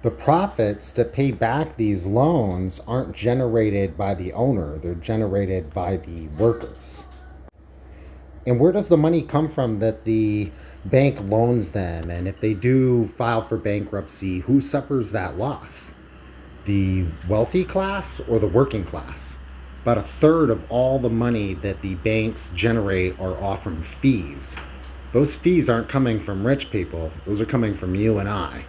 The profits to pay back these loans aren't generated by the owner, they're generated by the workers. And where does the money come from that the bank loans them? And if they do file for bankruptcy, who suffers that loss? The wealthy class or the working class? About a third of all the money that the banks generate are often fees. Those fees aren't coming from rich people, those are coming from you and I.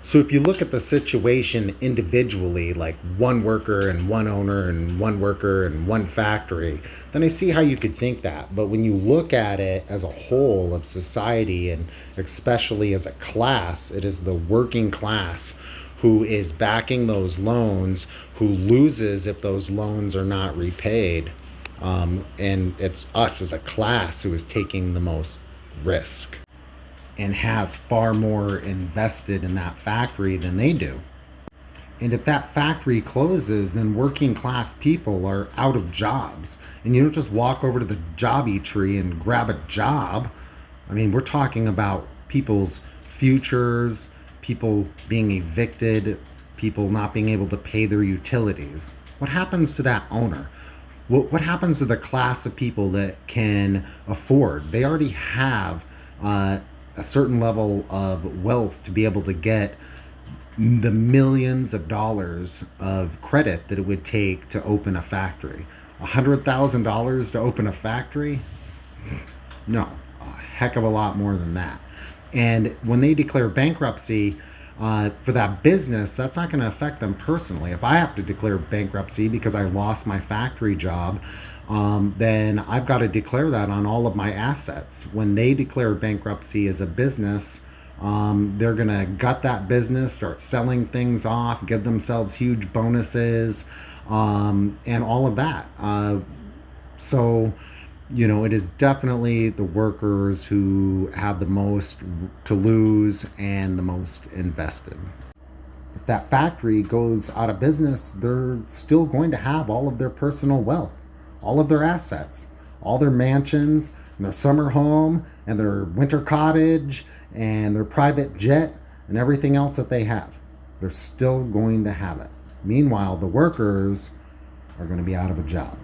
So if you look at the situation individually, like one worker and one owner and one worker and one factory, then I see how you could think that. But when you look at it as a whole of society, and especially as a class, it is the working class who is backing those loans, who loses if those loans are not repaid. And it's us as a class who is taking the most risk and has far more invested in that factory than they do. And if that factory closes, then working class people are out of jobs. And you don't just walk over to the jobby tree and grab a job. I mean, we're talking about people's futures, people being evicted, people not being able to pay their utilities. What happens to that owner? What happens to the class of people that can afford? They already have a certain level of wealth to be able to get the millions of dollars of credit that it would take to open a factory. $100,000 to open a factory? No, a heck of a lot more than that. And when they declare bankruptcy for that business, that's not going to affect them personally. If I have to declare bankruptcy because I lost my factory job, then I've got to declare that on all of my assets. When they declare bankruptcy as a business, they're going to gut that business, start selling things off, give themselves huge bonuses, and all of that. So, it is definitely the workers who have the most to lose and the most invested. If that factory goes out of business, they're still going to have all of their personal wealth, all of their assets, all their mansions, and their summer home, and their winter cottage, and their private jet, and everything else that they have. They're still going to have it. Meanwhile, the workers are going to be out of a job.